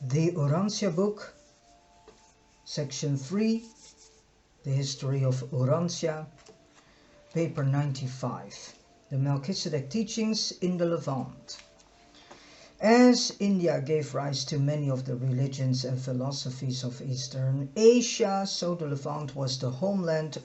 The Urantia book, section 3, the history of Urantia, paper 95, the Melchizedek teachings in the Levant. As India gave rise to many of the religions and philosophies of Eastern Asia, so the Levant was the homeland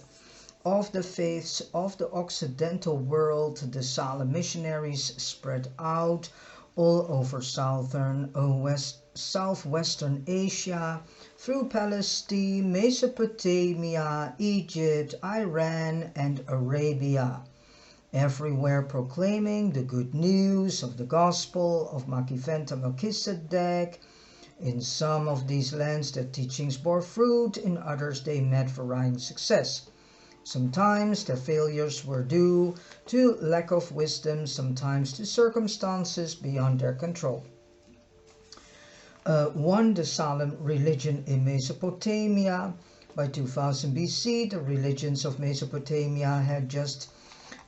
of the faiths of the Occidental world. The Salem missionaries spread out all over southwestern Asia, through Palestine, Mesopotamia, Egypt, Iran, and Arabia, everywhere proclaiming the good news of the gospel of Machiventa Melchizedek. In some of these lands their teachings bore fruit, in others they met varying success. Sometimes their failures were due to lack of wisdom, sometimes to circumstances beyond their control. 1. The Salem religion in Mesopotamia. By 2000 BC, the religions of Mesopotamia had just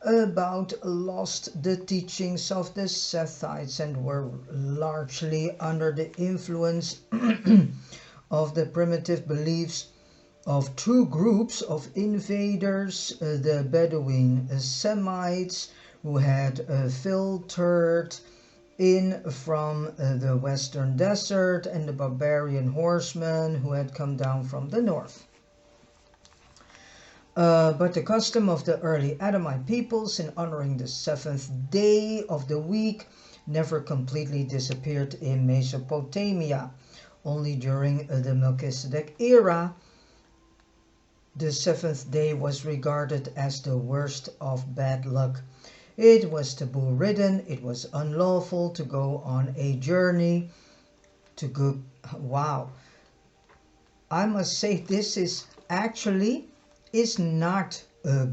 about lost the teachings of the Sethites and were largely under the influence of the primitive beliefs of two groups of invaders, the Bedouin Semites, who had filtered in from the western desert, and the barbarian horsemen who had come down from the north. But the custom of the early Adamite peoples in honoring the seventh day of the week never completely disappeared in Mesopotamia. Only during the Melchizedek era, the seventh day was regarded as the worst of bad luck. It was taboo-ridden, it was unlawful to go on a journey to go. Wow. I must say this is not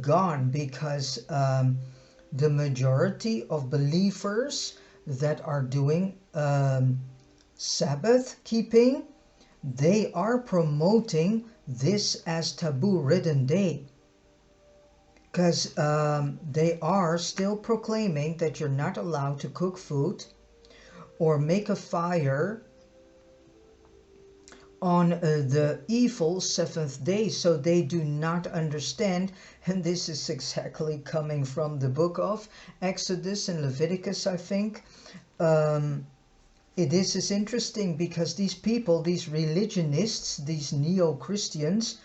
gone, because the majority of believers that are doing Sabbath keeping, they are promoting this as taboo-ridden day, because they are still proclaiming that you're not allowed to cook food or make a fire on the evil seventh day. So they do not understand, and this is exactly coming from the book of Exodus and Leviticus, I think. This is interesting because these people, these religionists, these neo-Christians,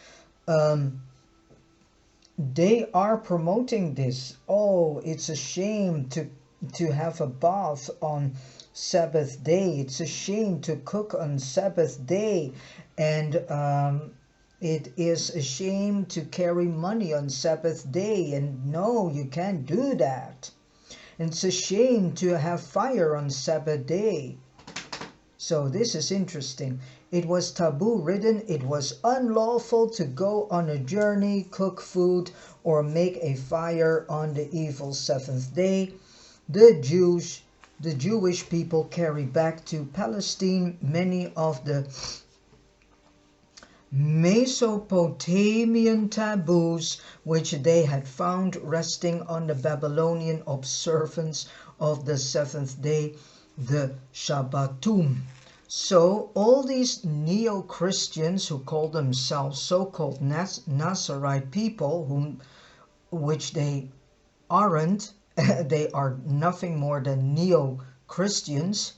they are promoting this. Oh, it's a shame to have a bath on Sabbath day. It's a shame to cook on Sabbath day. And it is a shame to carry money on Sabbath day. And no, you can't do that. And it's a shame to have fire on Sabbath day. So this is interesting. It was taboo-ridden, it was unlawful to go on a journey, cook food, or make a fire on the evil seventh day. The Jewish people carried back to Palestine many of the Mesopotamian taboos which they had found resting on the Babylonian observance of the seventh day, the Shabbatum. So all these neo-Christians who call themselves so-called Nazarite people, which they aren't, they are nothing more than neo-Christians,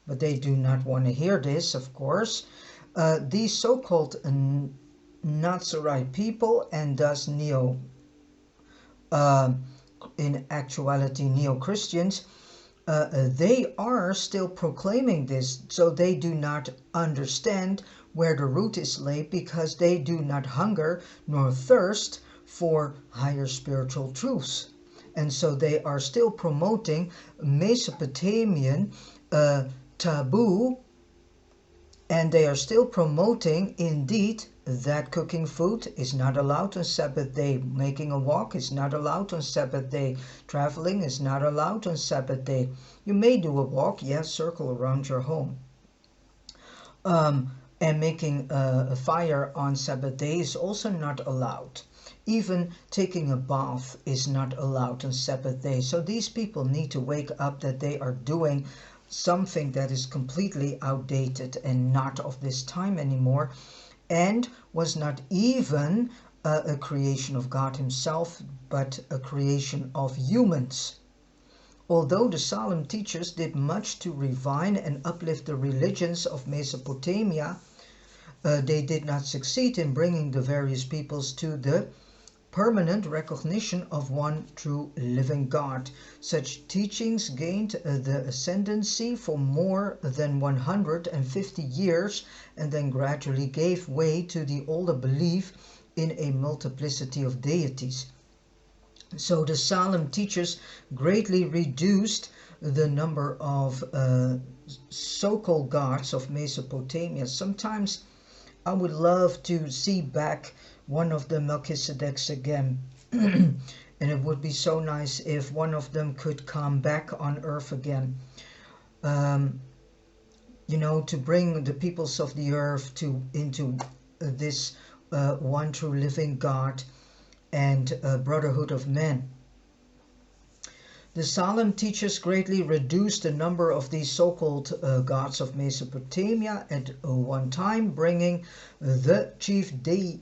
but they do not want to hear this, of course. These so-called Nazarite people, and thus in actuality neo-Christians, they are still proclaiming this, so they do not understand where the root is laid, because they do not hunger nor thirst for higher spiritual truths. And so they are still promoting Mesopotamian taboo, and they are still promoting indeed that cooking food is not allowed on Sabbath day, making a walk is not allowed on Sabbath day, traveling is not allowed on Sabbath day. You may do a walk, yes, circle around your home. And making a fire on Sabbath day is also not allowed. Even taking a bath is not allowed on Sabbath day. So these people need to wake up that they are doing something that is completely outdated and not of this time anymore, and was not even a creation of God himself, but a creation of humans. Although the Salem teachers did much to refine and uplift the religions of Mesopotamia, they did not succeed in bringing the various peoples to the permanent recognition of one true living God. Such teachings gained the ascendancy for more than 150 years and then gradually gave way to the older belief in a multiplicity of deities. So the Salem teachers greatly reduced the number of so-called gods of Mesopotamia. Sometimes I would love to see back one of the Melchizedeks again. And it would be so nice if one of them could come back on earth again. You know, to bring the peoples of the earth into this one true living God and brotherhood of men. The Salem teachers greatly reduced the number of these so-called gods of Mesopotamia at one time, bringing the chief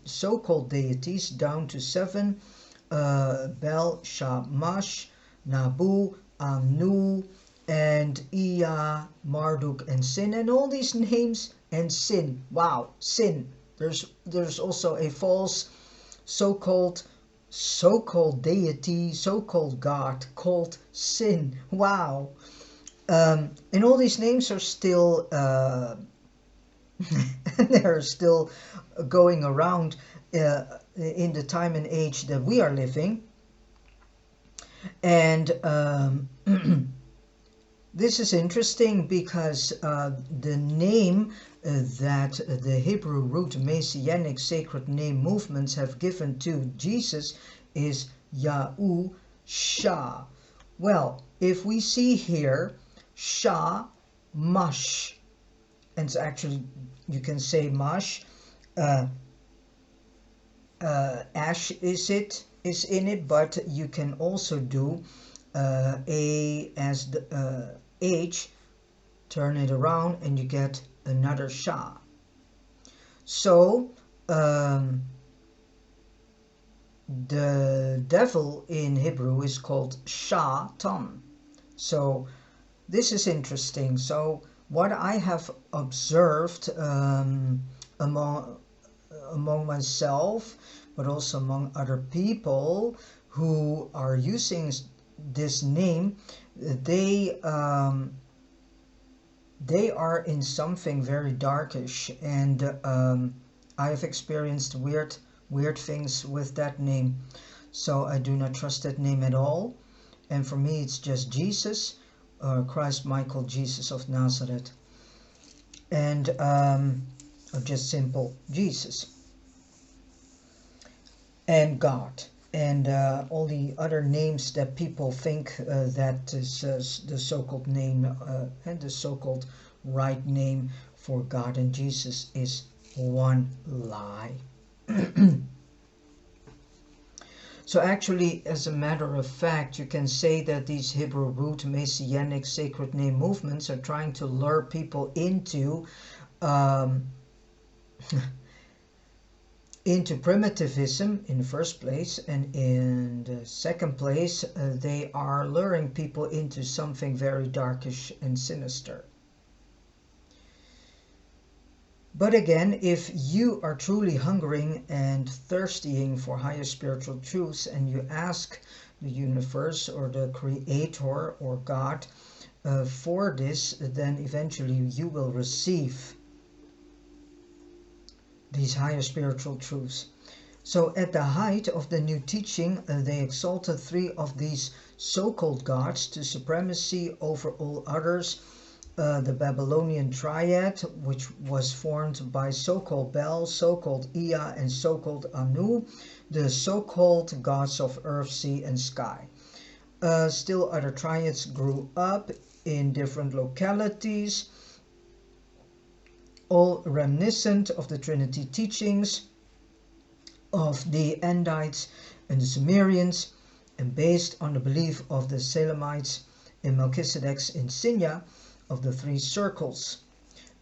so-called deities down to 7, Bel, Shamash, Nabu, Anu, and Ea, Marduk, and Sin. And all these names, and Sin. Wow, Sin. There's also a false so-called deity, so-called God called Sin. Wow. And all these names are still they're still going around in the time and age that we are living. And this is interesting because the name that the Hebrew root Messianic sacred name movements have given to Jesus is Yahusha. Well, if we see here Shah, Mash, and it's actually, you can say Mash, Ash is in it, but you can also do A as the H, turn it around, and you get another Shah. So the devil in Hebrew is called Shatan. So this is interesting. So what I have observed among myself, but also among other people who are using this name, they are in something very darkish, and I have experienced weird things with that name. So I do not trust that name at all. And for me, it's just Jesus, or Christ Michael Jesus of Nazareth, and or just simple Jesus and God. And all the other names that people think that is the so-called name and the so-called right name for God and Jesus is one lie. So actually, as a matter of fact, you can say that these Hebrew root Messianic sacred name movements are trying to lure people into into primitivism in the first place, and in the second place they are luring people into something very darkish and sinister. But again, if you are truly hungering and thirsting for higher spiritual truths, and you ask the universe or the creator or God for this, then eventually you will receive these higher spiritual truths. So at the height of the new teaching, they exalted 3 of these so-called gods to supremacy over all others. The Babylonian triad, which was formed by so-called Bel, so-called Ea, and so-called Anu, the so-called gods of earth, sea, and sky. Still other triads grew up in different localities, all reminiscent of the Trinity teachings of the Andites and the Sumerians, and based on the belief of the Salemites and Melchizedek's insignia of the three circles.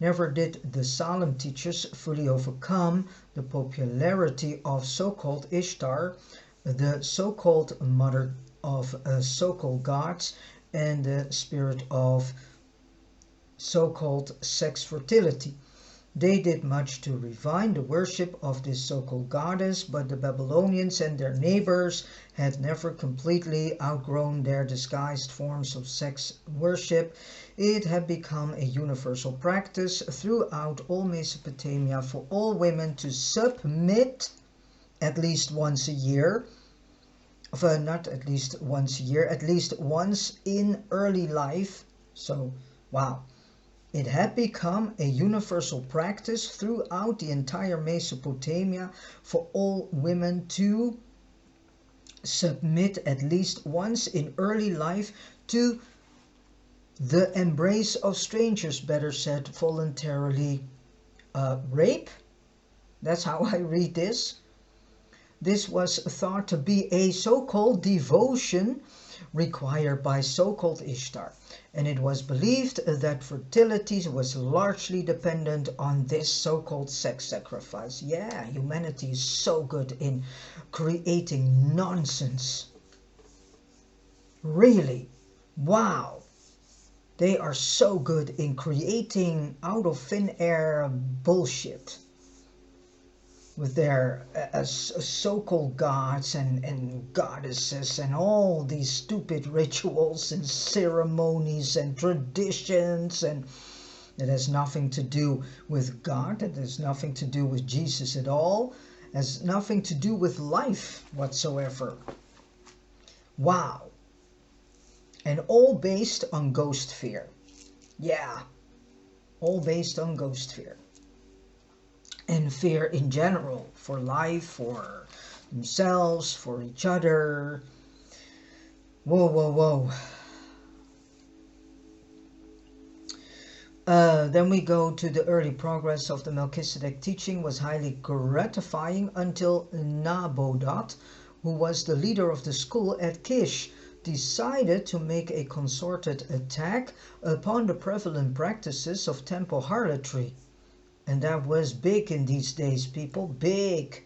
Never did the Salem teachers fully overcome the popularity of so-called Ishtar, the so-called mother of so-called gods, and the spirit of so-called sex fertility. They did much to revive the worship of this so-called goddess, but the Babylonians and their neighbors had never completely outgrown their disguised forms of sex worship. It had become a universal practice throughout all Mesopotamia for all women to submit at least once a year, not at least once a year, at least once in early life. So, wow. It had become a universal practice throughout the entire Mesopotamia for all women to submit at least once in early life to the embrace of strangers, better said, voluntarily rape. That's how I read this. This was thought to be a so-called devotion required by so-called Ishtar, and it was believed that fertility was largely dependent on this so-called sex sacrifice. Yeah, humanity is so good in creating nonsense. Really, wow. They are so good in creating out of thin air bullshit with their so-called gods and goddesses and all these stupid rituals and ceremonies and traditions, and it has nothing to do with God, it has nothing to do with Jesus at all, it has nothing to do with life whatsoever. Wow. And all based on ghost fear. Yeah, all based on ghost fear. And fear in general, for life, for themselves, for each other. Whoa, whoa, whoa. Then we go to the early progress of the Melchizedek teaching was highly gratifying until Nabodat, who was the leader of the school at Kish, decided to make a concerted attack upon the prevalent practices of temple harlotry. And that was big in these days, people, big.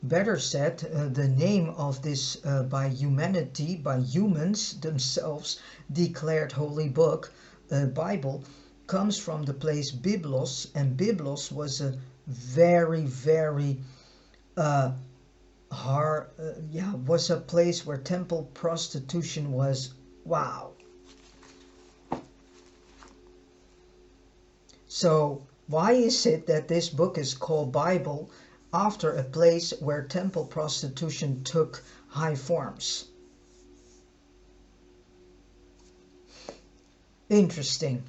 Better said, the name of this by humanity, by humans themselves, declared holy book, Bible, comes from the place Byblos, and Byblos was a very, very was a place where temple prostitution was, wow. So, why is it that this book is called Bible after a place where temple prostitution took high forms? Interesting.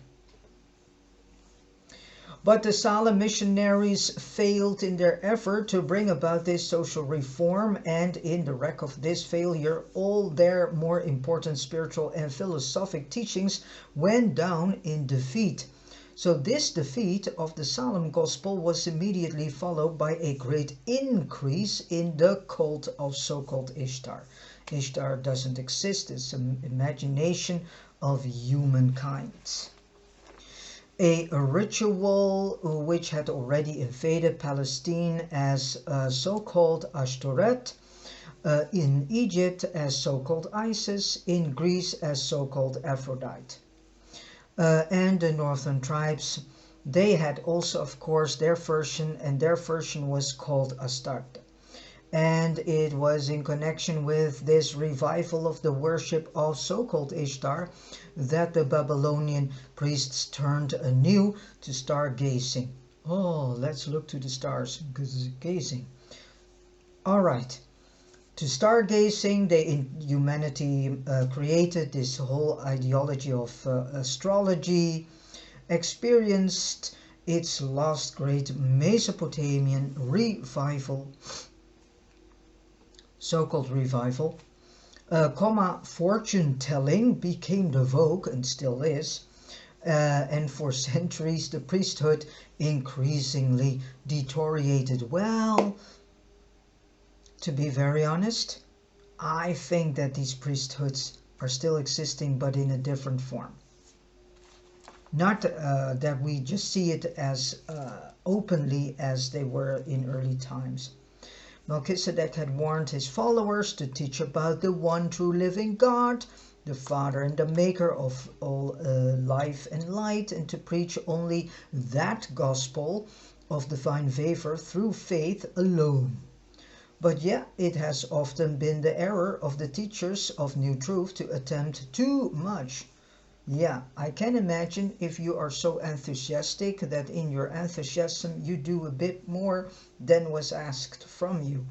But the Salem missionaries failed in their effort to bring about this social reform, and in the wreck of this failure, all their more important spiritual and philosophic teachings went down in defeat. So this defeat of the Salem gospel was immediately followed by a great increase in the cult of so-called Ishtar. Ishtar doesn't exist, it's an imagination of humankind. A ritual which had already invaded Palestine as so-called Ashtoreth, in Egypt as so-called Isis, in Greece as so-called Aphrodite. And the northern tribes, they had also, of course, their version, and their version was called Astarte. And it was in connection with this revival of the worship of so-called Ishtar that the Babylonian priests turned anew to stargazing. Oh, let's look to the stars, gazing. All right. To stargazing, humanity created this whole ideology of astrology, experienced its last great Mesopotamian revival, so-called revival, fortune telling became the vogue and still is, and for centuries the priesthood increasingly deteriorated. Well, to be very honest, I think that these priesthoods are still existing, but in a different form. Not that we just see it as openly as they were in early times. Melchizedek had warned his followers to teach about the one true living God, the Father and the Maker of all life and light, and to preach only that gospel of divine favor through faith alone. But yeah, it has often been the error of the teachers of new truth to attempt too much. Yeah, I can imagine if you are so enthusiastic that in your enthusiasm you do a bit more than was asked from you.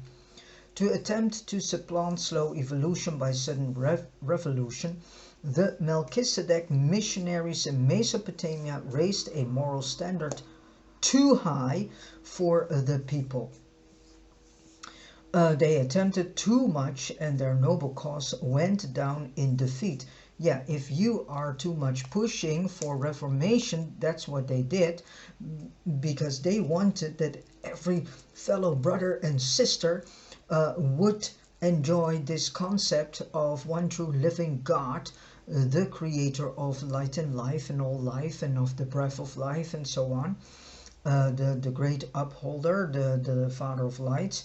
To attempt to supplant slow evolution by sudden revolution, the Melchizedek missionaries in Mesopotamia raised a moral standard too high for the people. They attempted too much and their noble cause went down in defeat. Yeah, if you are too much pushing for reformation, that's what they did, because they wanted that every fellow brother and sister would enjoy this concept of one true living God, the creator of light and life and all life and of the breath of life and so on, the great upholder, the father of lights.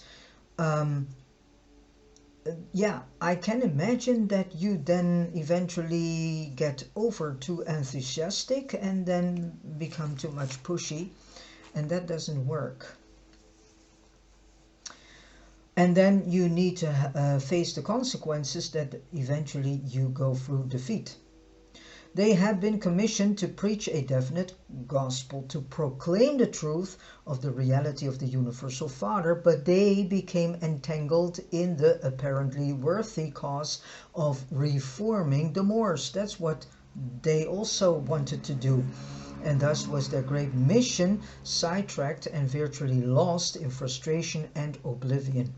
Yeah, I can imagine that you then eventually get over too enthusiastic and then become too much pushy, and that doesn't work. And then you need to face the consequences that eventually you go through defeat. They had been commissioned to preach a definite gospel, to proclaim the truth of the reality of the universal Father, but they became entangled in the apparently worthy cause of reforming the Moors. That's what they also wanted to do. And thus was their great mission sidetracked and virtually lost in frustration and oblivion.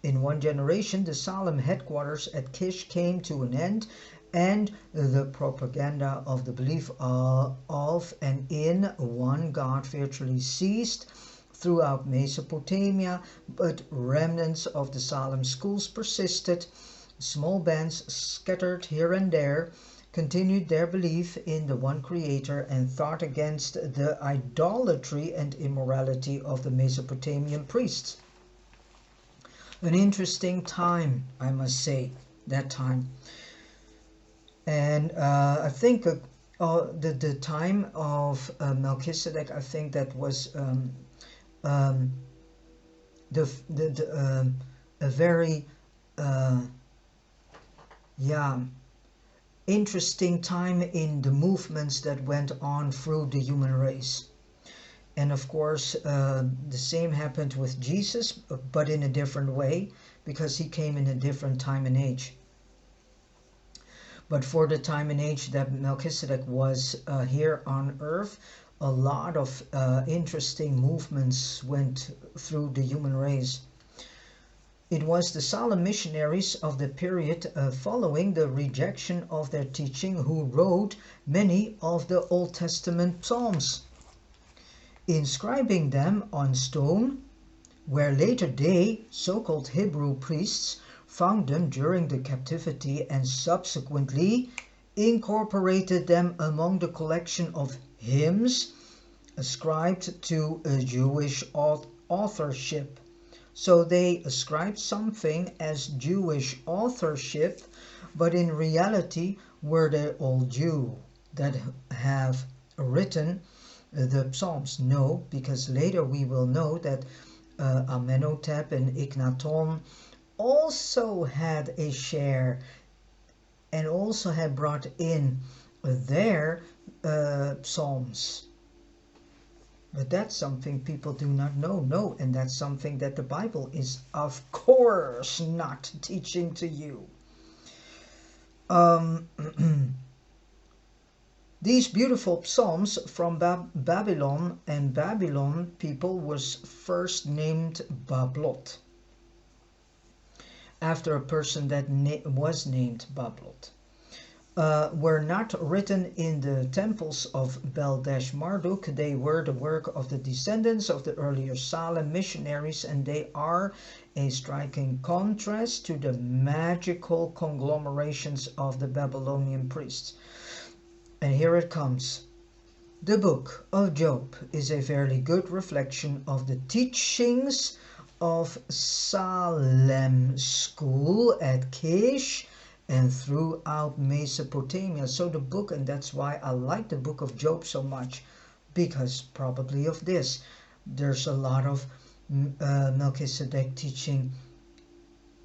In one generation, the Salem headquarters at Kish came to an end, and the propaganda of the belief of and in one God virtually ceased throughout Mesopotamia, but remnants of the Salem schools persisted. Small bands scattered here and there continued their belief in the one creator and fought against the idolatry and immorality of the Mesopotamian priests. An interesting time, I must say, that time. And I think the time of Melchizedek, I think that was a very interesting time in the movements that went on through the human race. And of course, the same happened with Jesus, but in a different way, because he came in a different time and age. But for the time and age that Melchizedek was here on earth, a lot of interesting movements went through the human race. It was the Salem missionaries of the period following the rejection of their teaching who wrote many of the Old Testament Psalms, inscribing them on stone, where later they, so-called Hebrew priests, found them during the captivity and subsequently incorporated them among the collection of hymns ascribed to a Jewish authorship. So they ascribed something as Jewish authorship, but in reality were they all Jew that have written the Psalms? No, because later we will know that Amenhotep and Akhenaton also had a share and also had brought in their psalms. But that's something people do not know. No, and that's something that the Bible is of course not teaching to you. These beautiful psalms from Babylon, and Babylon people was first named Bablot, after a person that was named Bablot, were not written in the temples of Bel-Marduk. They were the work of the descendants of the earlier Salem missionaries, and they are a striking contrast to the magical conglomerations of the Babylonian priests. And here it comes. The book of Job is a fairly good reflection of the teachings of Salem school at Kish and throughout Mesopotamia. So the book, and that's why I like the book of Job so much, because probably of this, there's a lot of Melchizedek teaching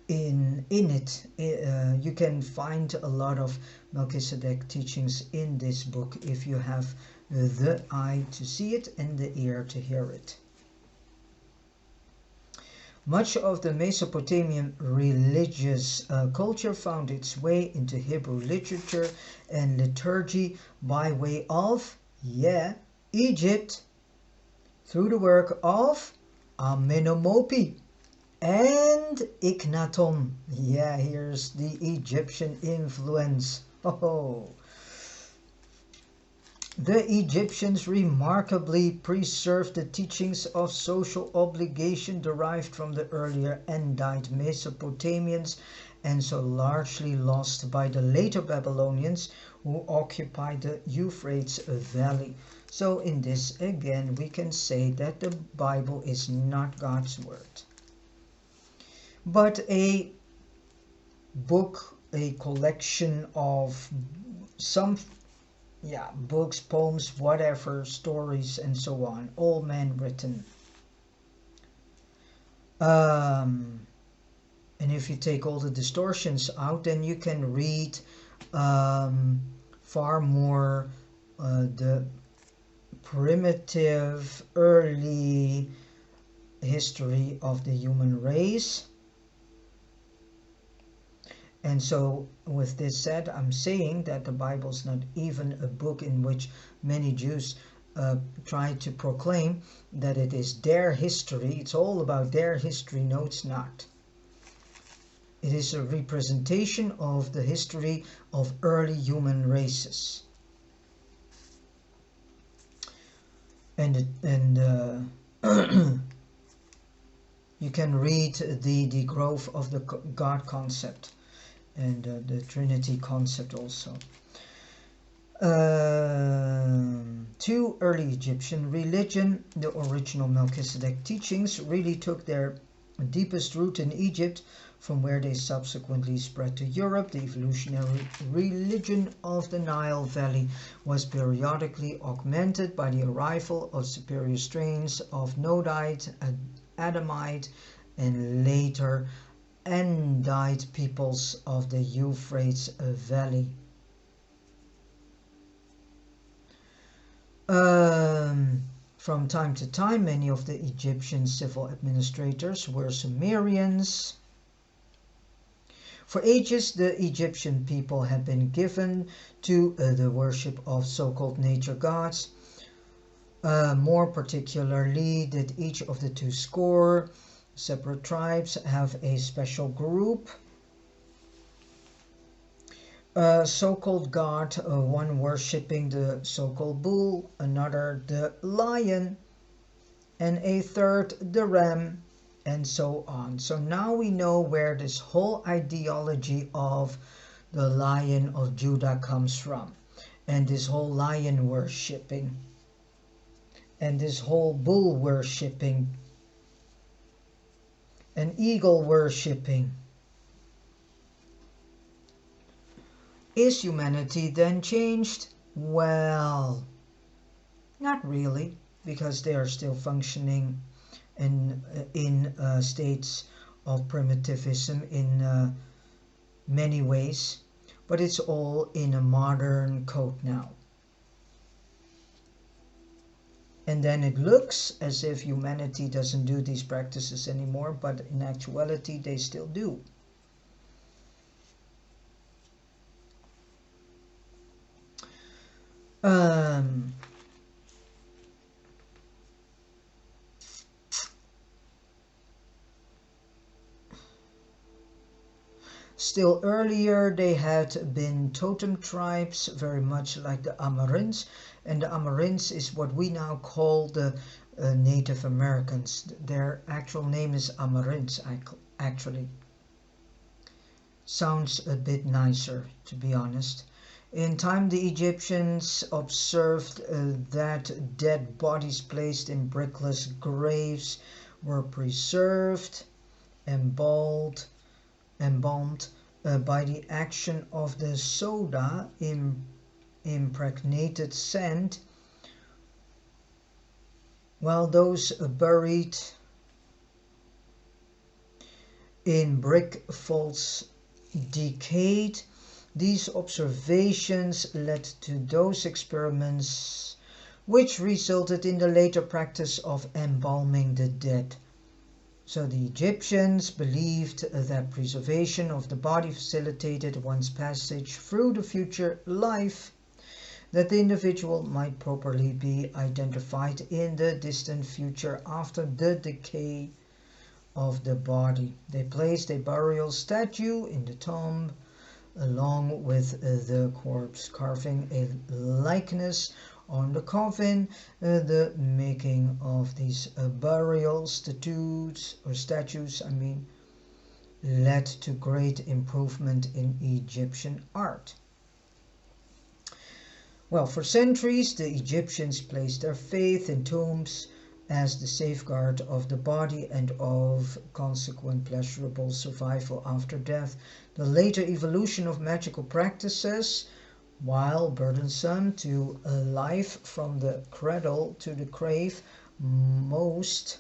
in it. You can find a lot of Melchizedek teachings in this book if you have the eye to see it and the ear to hear it. Much of the Mesopotamian religious culture found its way into Hebrew literature and liturgy by way of, Egypt, through the work of Amenemopi and Akhenaton. Here's the Egyptian influence. The Egyptians remarkably preserved the teachings of social obligation derived from the earlier Andite Mesopotamians, and so largely lost by the later Babylonians who occupied the Euphrates Valley. So in this again we can say that the Bible is not God's word, but a book, a collection of some books, poems, whatever, stories and so on, all man written. And if you take all the distortions out, then you can read far more the primitive early history of the human race. And so with this said, I'm saying that the Bible's not even a book in which many Jews try to proclaim that it is their history. It's all about their history. No, it's not. It is a representation of the history of early human races. And you can read the growth of the God concept and the Trinity concept also. To early Egyptian religion, the original Melchizedek teachings really took their deepest root in Egypt, from where they subsequently spread to Europe. The evolutionary religion of the Nile Valley was periodically augmented by the arrival of superior strains of Nodite, Adamite, and later Andite peoples of the Euphrates Valley. From time to time, many of the Egyptian civil administrators were Sumerians. For ages, the Egyptian people had been given to the worship of so-called nature gods. More particularly, did each of the 2 separate tribes have a special group, so-called god, one worshipping the so-called bull, another the lion, and a third the ram, and so on. So now we know where this whole ideology of the Lion of Judah comes from, and this whole lion worshipping, and this whole bull worshipping, and eagle worshipping. Is humanity then changed? Well, not really, because they are still functioning in states of primitivism in many ways, but it's all in a modern code now. And then it looks as if humanity doesn't do these practices anymore, but in actuality they still do. Still earlier, they had been totem tribes, very much like the Amarins, and the Amarins is what we now call the Native Americans. Their actual name is Amarins, actually. Sounds a bit nicer, to be honest. In time, the Egyptians observed that dead bodies placed in brickless graves were preserved, embalmed, by the action of the soda impregnated sand, while those buried in brick vaults decayed. These observations led to those experiments which resulted in the later practice of embalming the dead. So the Egyptians believed that preservation of the body facilitated one's passage through the future life, that the individual might properly be identified in the distant future after the decay of the body. They placed a burial statue in the tomb along with the corpse, carving a likeness on the coffin. The making of these burial statues led to great improvement in Egyptian art. Well, for centuries the Egyptians placed their faith in tombs as the safeguard of the body and of consequent pleasurable survival after death. The later evolution of magical practices, while burdensome to life from the cradle to the grave, most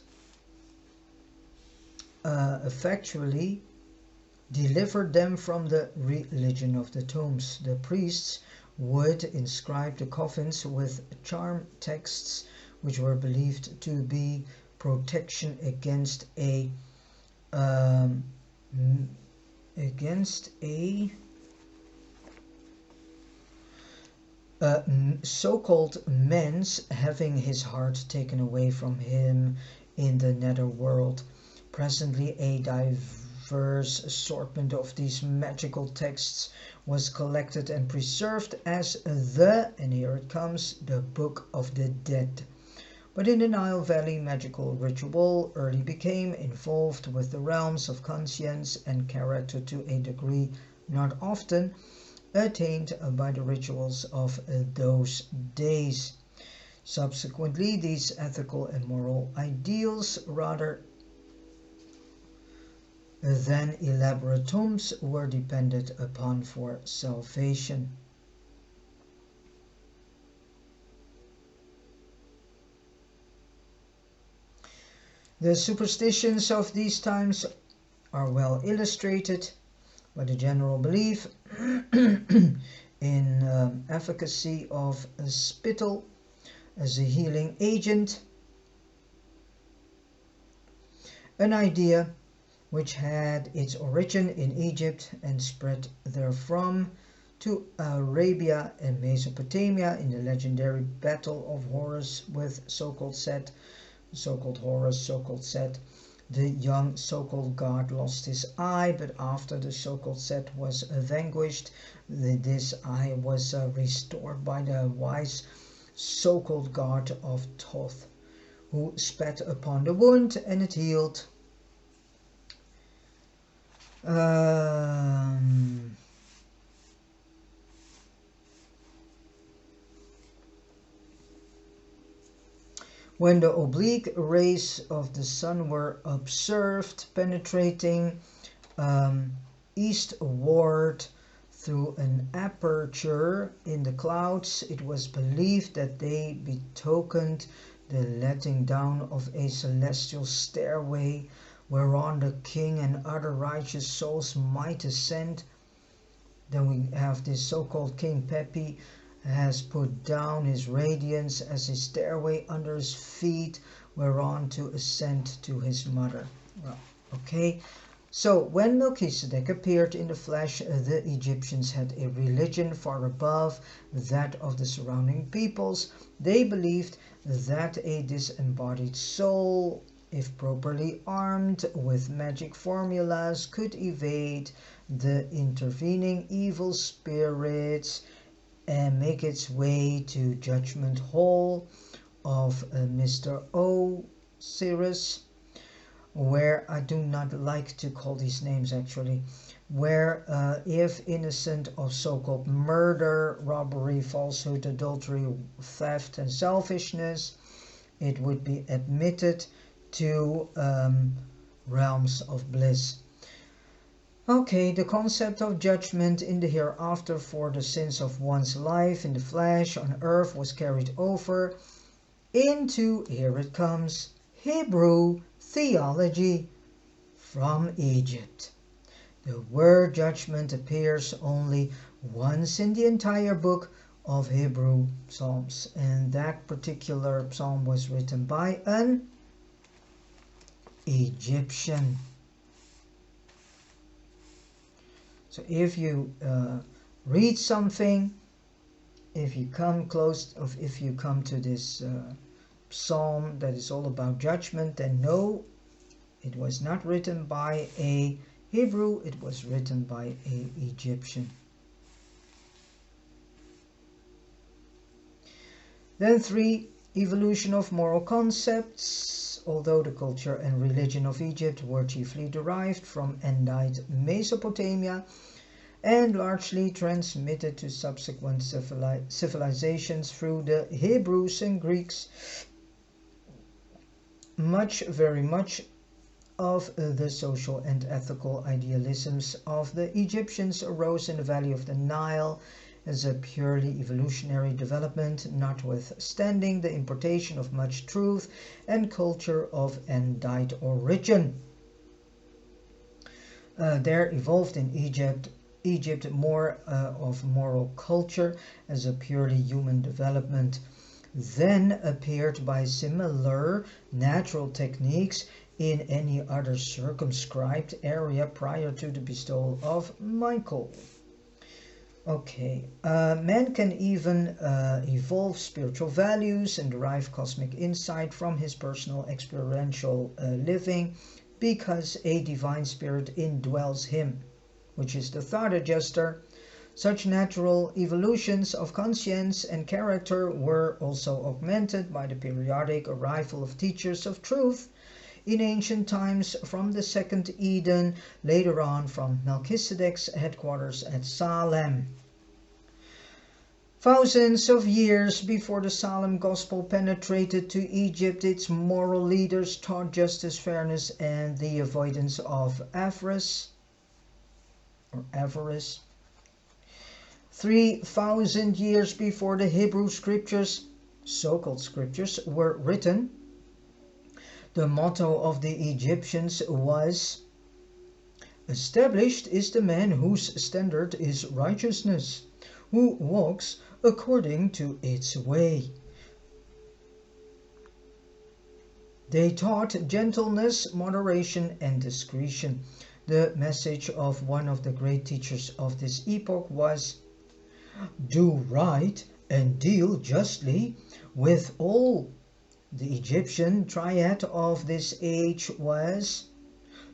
effectually delivered them from the religion of the tombs. The priests would inscribe the coffins with charm texts which were believed to be protection against a so-called man's having his heart taken away from him in the netherworld. Presently a diverse assortment of these magical texts was collected and preserved as and here it comes, the Book of the Dead. But in the Nile Valley, magical ritual early became involved with the realms of conscience and character to a degree not often attained by the rituals of those days. Subsequently, these ethical and moral ideals, rather than elaborate tombs, were depended upon for salvation. The superstitions of these times are well illustrated by the general belief in efficacy of spittle as a healing agent, an idea which had its origin in Egypt and spread therefrom to Arabia and Mesopotamia in the legendary battle of Horus with so-called Set. So-called Horus, so-called Set. The young so-called god lost his eye, but after the so-called Set was vanquished, this eye was restored by the wise so-called god of Thoth, who spat upon the wound and it healed. When the oblique rays of the sun were observed penetrating eastward through an aperture in the clouds, it was believed that they betokened the letting down of a celestial stairway whereon the king and other righteous souls might ascend. Then we have this so-called King Pepi has put down his radiance as a stairway under his feet whereon to ascend to his mother. Well, okay. So when Melchizedek appeared in the flesh, the Egyptians had a religion far above that of the surrounding peoples. They believed that a disembodied soul, if properly armed with magic formulas, could evade the intervening evil spirits and make its way to Judgment Hall of Mr. Osiris, where I do not like to call these names actually, where if innocent of so-called murder, robbery, falsehood, adultery, theft and selfishness, it would be admitted to realms of bliss. Okay, the concept of judgment in the hereafter for the sins of one's life in the flesh on earth was carried over into, here it comes, Hebrew theology from Egypt. The word judgment appears only once in the entire book of Hebrew Psalms, and that particular psalm was written by an Egyptian. So if you read something, if you come to this psalm that is all about judgment, then no, it was not written by a Hebrew, it was written by an Egyptian. Then 3, evolution of moral concepts. Although the culture and religion of Egypt were chiefly derived from Andite Mesopotamia and largely transmitted to subsequent civilizations through the Hebrews and Greeks, very much of the social and ethical idealisms of the Egyptians arose in the valley of the Nile as a purely evolutionary development, notwithstanding the importation of much truth and culture of Andite origin. There evolved in Egypt more of moral culture as a purely human development than appeared by similar natural techniques in any other circumscribed area prior to the bestowal of Michael. Okay, man can even evolve spiritual values and derive cosmic insight from his personal experiential living because a divine spirit indwells him, which is the thought adjuster. Such natural evolutions of conscience and character were also augmented by the periodic arrival of teachers of truth in ancient times from the second Eden, later on from Melchizedek's headquarters at Salem. Thousands of years before the Salem gospel penetrated to Egypt, its moral leaders taught justice, fairness, and the avoidance of avarice. 3,000 years before the Hebrew scriptures, so-called scriptures, were written, the motto of the Egyptians was, "Established is the man whose standard is righteousness, who walks according to its way." They taught gentleness, moderation, and discretion. The message of one of the great teachers of this epoch was, "Do right and deal justly with all." The Egyptian triad of this age was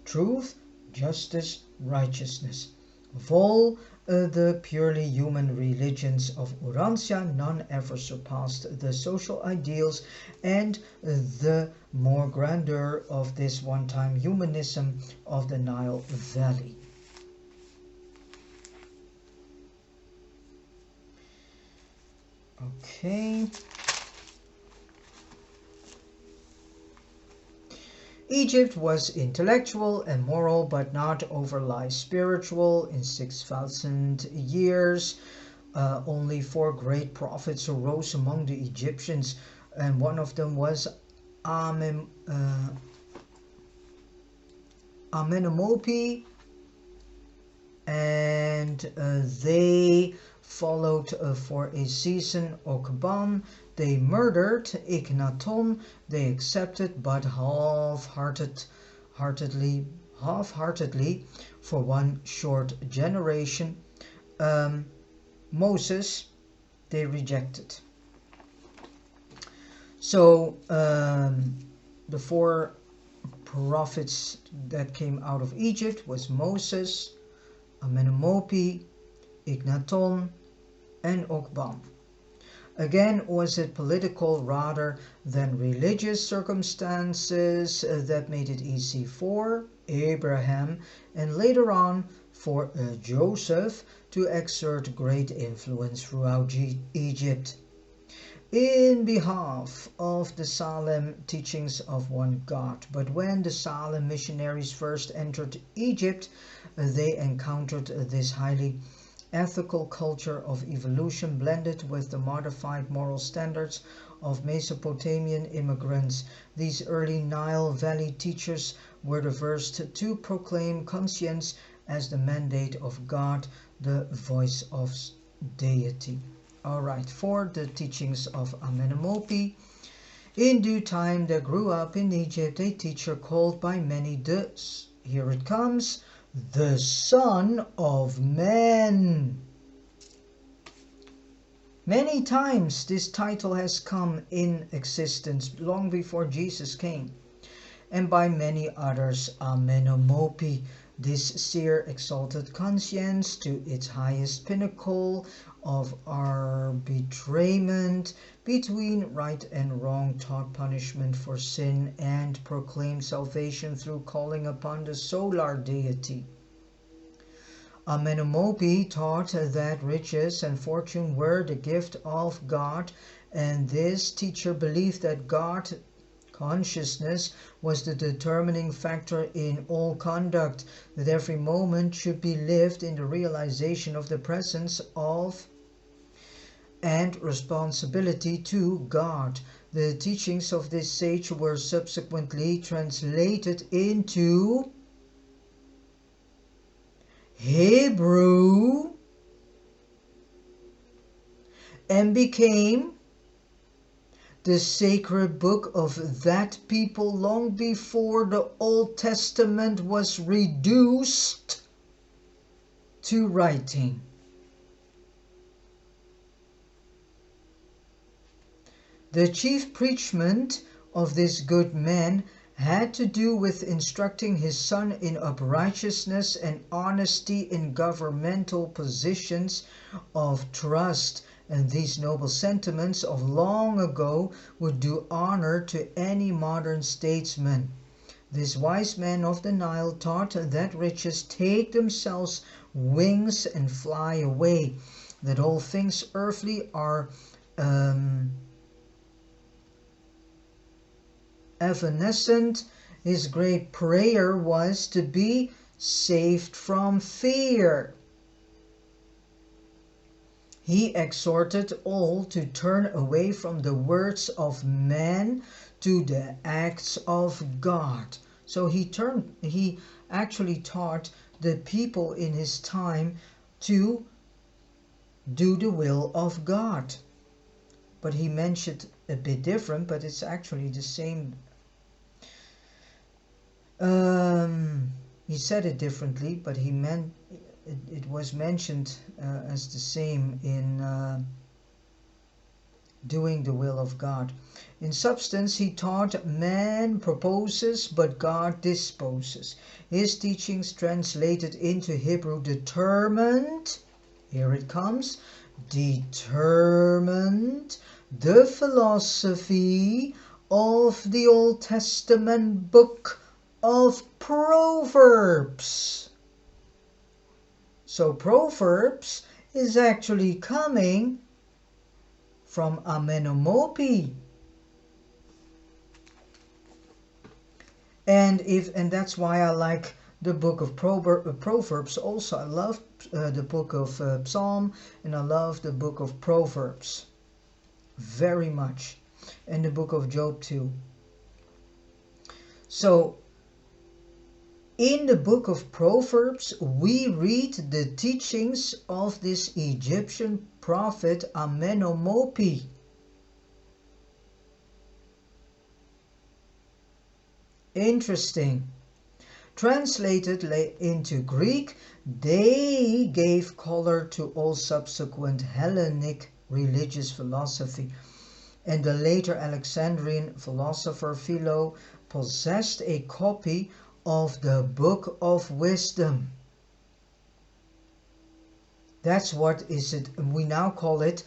truth, justice, righteousness. Of all the purely human religions of Urantia, none ever surpassed the social ideals and the more grandeur of this one-time humanism of the Nile Valley. Okay. Egypt was intellectual and moral, but not overly spiritual. In 6,000 years, only 4 great prophets arose among the Egyptians, and one of them was Amenemopi, and they followed for a season Okban. They murdered Iknaton. They accepted, but half-heartedly for one short generation. Moses, they rejected. So the 4 prophets that came out of Egypt was Moses, Amenemopi, Iknaton, and Okban. Again, was it political rather than religious circumstances that made it easy for Abraham and later on for Joseph to exert great influence throughout Egypt? In behalf of the Salem teachings of one God. But when the Salem missionaries first entered Egypt, they encountered this highly ethical culture of evolution blended with the modified moral standards of Mesopotamian immigrants. These early Nile Valley teachers were the first to proclaim conscience as the mandate of God, the voice of deity. Alright, for the teachings of Amenemope. In due time there grew up in Egypt a teacher called by many here it comes, the Son of Man. Many times this title has come in existence long before Jesus came, and by many others Amenemope, this seer exalted conscience to its highest pinnacle of arbitrament between right and wrong, taught punishment for sin and proclaimed salvation through calling upon the solar deity. Amenemope taught that riches and fortune were the gift of God, and this teacher believed that God consciousness was the determining factor in all conduct, that every moment should be lived in the realization of the presence of and responsibility to God. The teachings of this sage were subsequently translated into Hebrew and became the sacred book of that people long before the Old Testament was reduced to writing. The chief preachment of this good man had to do with instructing his son in uprightness and honesty in governmental positions of trust, and these noble sentiments of long ago would do honor to any modern statesman. This wise man of the Nile taught that riches take themselves wings and fly away, that all things earthly are evanescent. His great prayer was to be saved from fear. He exhorted all to turn away from the words of man to the acts of God. So he actually taught the people in his time to do the will of God. But he mentioned a bit different, but it's actually the same. He said it differently, but he meant it was mentioned as the same in doing the will of God. In substance, he taught man proposes, but God disposes. His teachings translated into Hebrew determined, here it comes, determined the philosophy of the Old Testament book of Proverbs. So Proverbs is actually coming from Amenemope. And that's why I like the book of Proverbs also. I love the book of Psalm, and I love the book of Proverbs very much, and the book of Job too. So in the book of Proverbs we read the teachings of this Egyptian prophet Amenemope. Interesting. Translated into Greek, they gave color to all subsequent Hellenic religious philosophy, and the later Alexandrian philosopher Philo possessed a copy of the Book of Wisdom. That's what is it. We now call it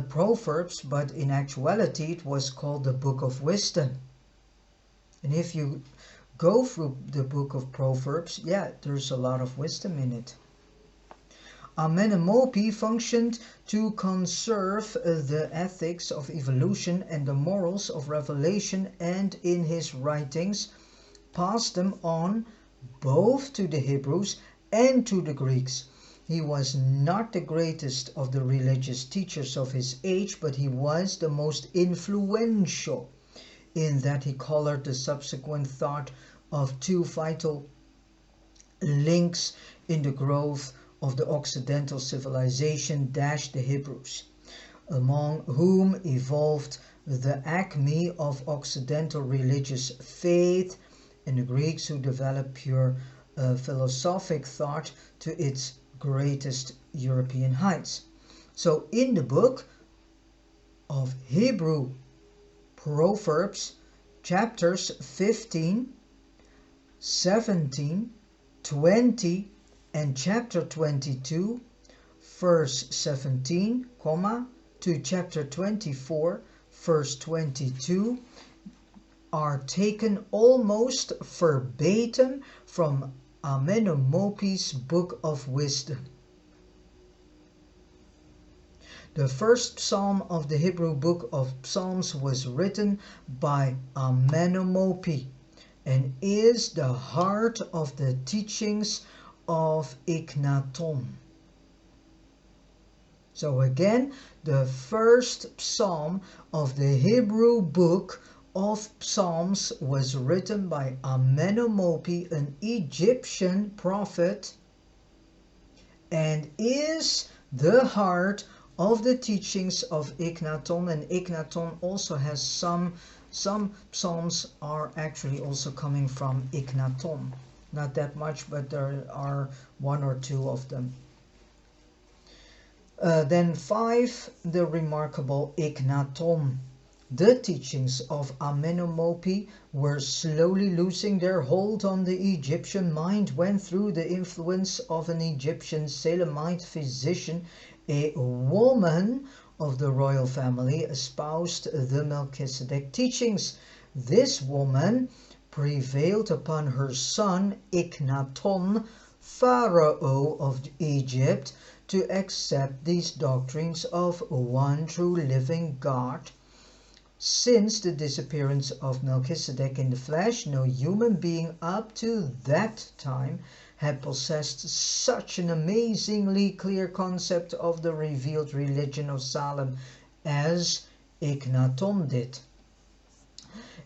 Proverbs, but in actuality it was called the Book of Wisdom. And if you go through the book of Proverbs, yeah, there's a lot of wisdom in it. Amenemope functioned to conserve the ethics of evolution and the morals of revelation, and in his writings passed them on both to the Hebrews and to the Greeks. He was not the greatest of the religious teachers of his age, but he was the most influential, in that he colored the subsequent thought of two vital links in the growth of the Occidental civilization, the Hebrews, among whom evolved the acme of Occidental religious faith, and the Greeks, who developed pure philosophic thought to its greatest European heights. So in the book of Hebrew Proverbs, chapters 15, 17, 20, and chapter 22, verse 17, to chapter 24, verse 22, are taken almost verbatim from Amenemope's Book of Wisdom. The first psalm of the Hebrew Book of Psalms was written by Amenemope and is the heart of the teachings of Ikhnaton. So again, the first psalm of the Hebrew Book of Psalms was written by Amenemope, an Egyptian prophet, and is the heart of the teachings of Ikhnaton. And Ikhnaton also has some psalms are actually also coming from Ikhnaton. Not that much, but there are one or two of them. Then 5, the remarkable Ikhnaton. The teachings of Amenemope were slowly losing their hold on the Egyptian mind when, through the influence of an Egyptian Salemite physician, a woman of the royal family espoused the Melchizedek teachings. This woman prevailed upon her son Ikhnaton, Pharaoh of Egypt, to accept these doctrines of one true living God. Since the disappearance of Melchizedek in the flesh, no human being up to that time had possessed such an amazingly clear concept of the revealed religion of Salem as Ikhnaton did.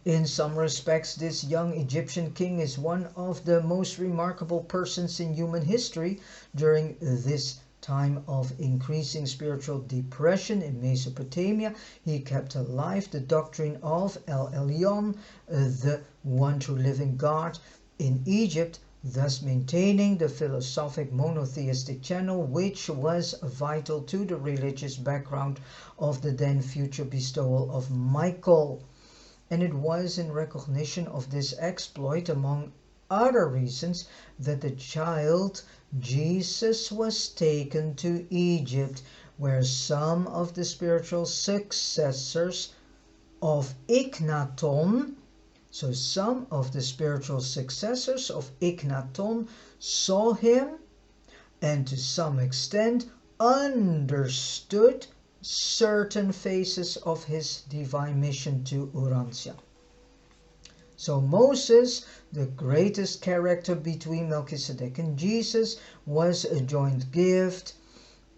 In some respects, this young Egyptian king is one of the most remarkable persons in human history. During this time of increasing spiritual depression in Mesopotamia, he kept alive the doctrine of El Elyon, the one true living God, in Egypt, thus maintaining the philosophic monotheistic channel which was vital to the religious background of the then future bestowal of Michael. And it was in recognition of this exploit, among other reasons, that the child Jesus was taken to Egypt, where some of the spiritual successors of Ikhnaton, so some of the spiritual successors of Ikhnaton saw him and to some extent understood certain phases of his divine mission to Urantia. So Moses, the greatest character between Melchizedek and Jesus, was a joint gift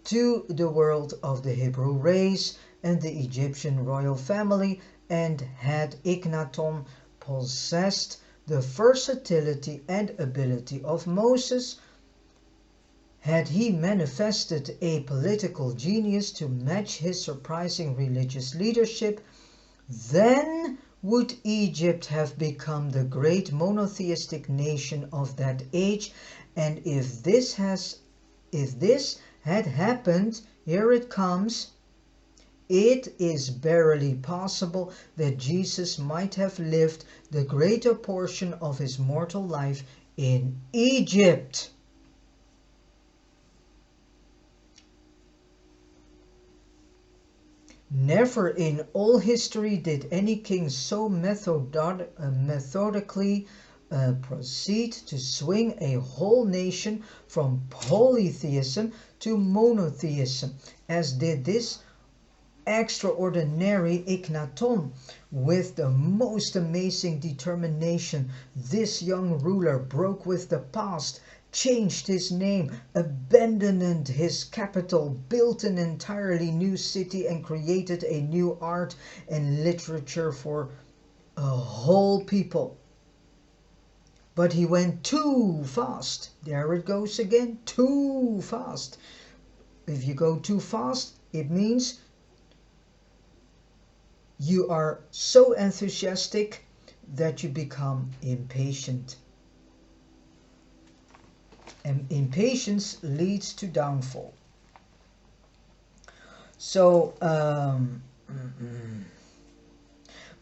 to the world of the Hebrew race and the Egyptian royal family, and had Ikhnaton possessed the versatility and ability of Moses, had he manifested a political genius to match his surprising religious leadership, then would Egypt have become the great monotheistic nation of that age. And if this had happened, here it comes, it is barely possible that Jesus might have lived the greater portion of his mortal life in Egypt. Never in all history did any king so methodically proceed to swing a whole nation from polytheism to monotheism as did this extraordinary Ignaton. With the most amazing determination, this young ruler broke with the past, changed his name, abandoned his capital, built an entirely new city, and created a new art and literature for a whole people. But he went too fast. There it goes again, too fast. If you go too fast, it means you are so enthusiastic that you become impatient. And impatience leads to downfall. So,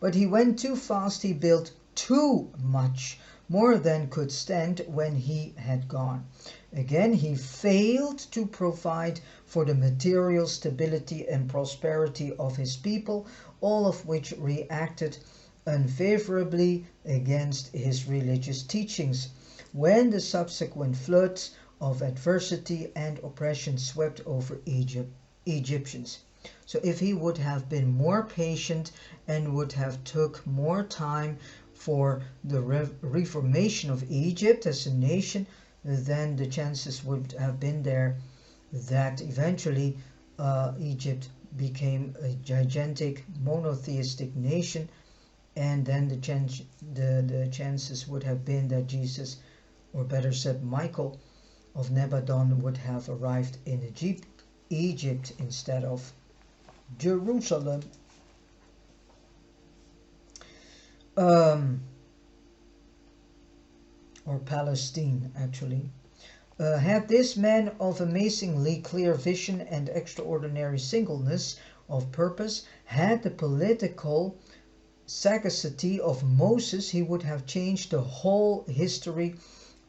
but he went too fast, he built too much, more than could stand when he had gone. Again, he failed to provide for the material stability and prosperity of his people, all of which reacted unfavorably against his religious teachings. When the subsequent floods of adversity and oppression swept over Egyptians. So if he would have been more patient and would have took more time for the reformation of Egypt as a nation, then the chances would have been there that eventually Egypt became a gigantic monotheistic nation, and then the chances would have been that Jesus, or better said Michael of Nebadon, would have arrived in Egypt instead of Jerusalem. Or Palestine actually. Had this man of amazingly clear vision and extraordinary singleness of purpose had the political sagacity of Moses, he would have changed the whole history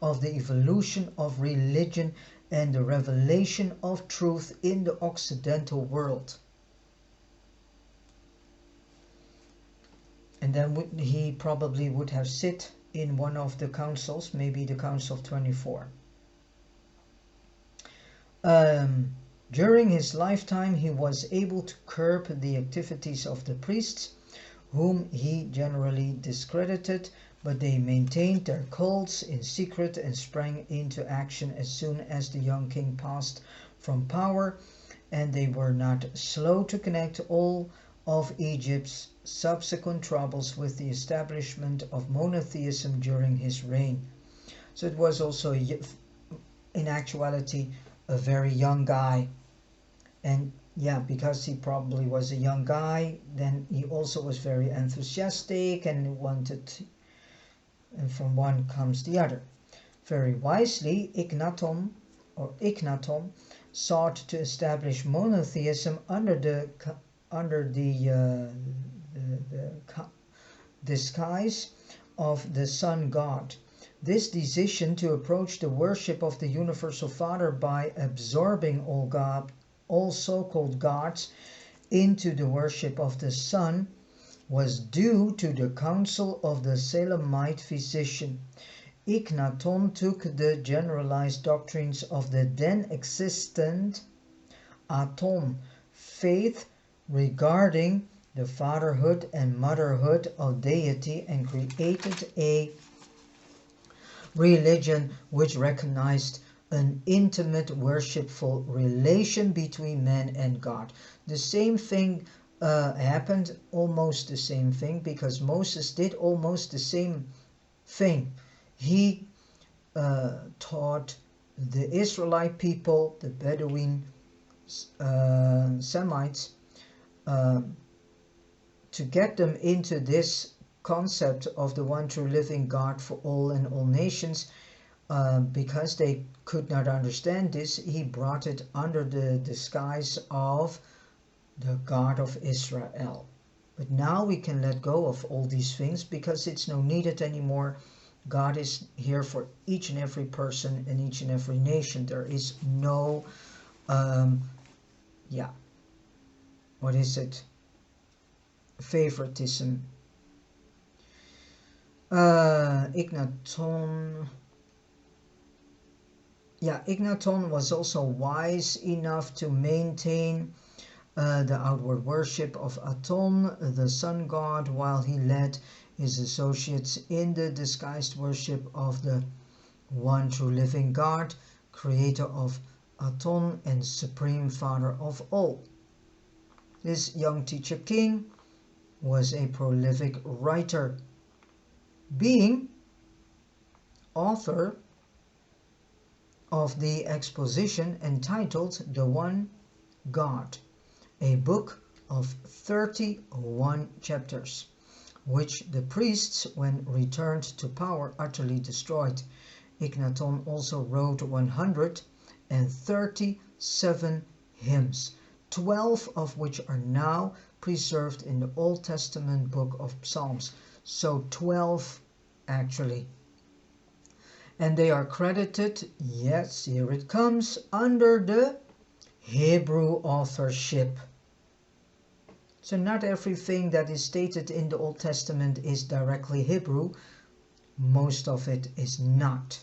of the evolution of religion and the revelation of truth in the Occidental world. And then he probably would have sit in one of the councils, maybe the Council of 24. During his lifetime, he was able to curb the activities of the priests, whom he generally discredited, but they maintained their cults in secret and sprang into action as soon as the young king passed from power, and they were not slow to connect all of Egypt's subsequent troubles with the establishment of monotheism during his reign. So it was also, in actuality, a very young guy. And yeah, because he probably was a young guy, then he also was very enthusiastic and wanted, and from one comes the other. Very wisely, Ignaton sought to establish monotheism under the disguise of the sun god. This decision to approach the worship of the universal Father by absorbing all so-called gods into the worship of the sun was due to the counsel of the Salemite physician. Ignaton took the generalized doctrines of the then existent Aton faith regarding the fatherhood and motherhood of deity and created a religion which recognized an intimate worshipful relation between man and God. The same thing happened, almost the same thing, because Moses did almost the same thing. He taught the Israelite people, the Bedouin Semites, to get them into this concept of the one true living God for all and all nations. Because they could not understand this, he brought it under the disguise of the God of Israel. But now we can let go of all these things because it's no needed anymore. God is here for each and every person and each and every nation. There is no, what is it? favoritism. Ignaton was also wise enough to maintain the outward worship of Aton, the sun god, while he led his associates in the disguised worship of the one true living God, creator of Aton and supreme father of all. This young teacher king was a prolific writer, being author of the exposition entitled The One God, a book of 31 chapters, which the priests, when returned to power, utterly destroyed. Ignaton also wrote 137 hymns, 12 of which are now preserved in the Old Testament book of Psalms. So 12 actually. And they are credited, yes, here it comes, under the Hebrew authorship. So not everything that is stated in the Old Testament is directly Hebrew. Most of it is not.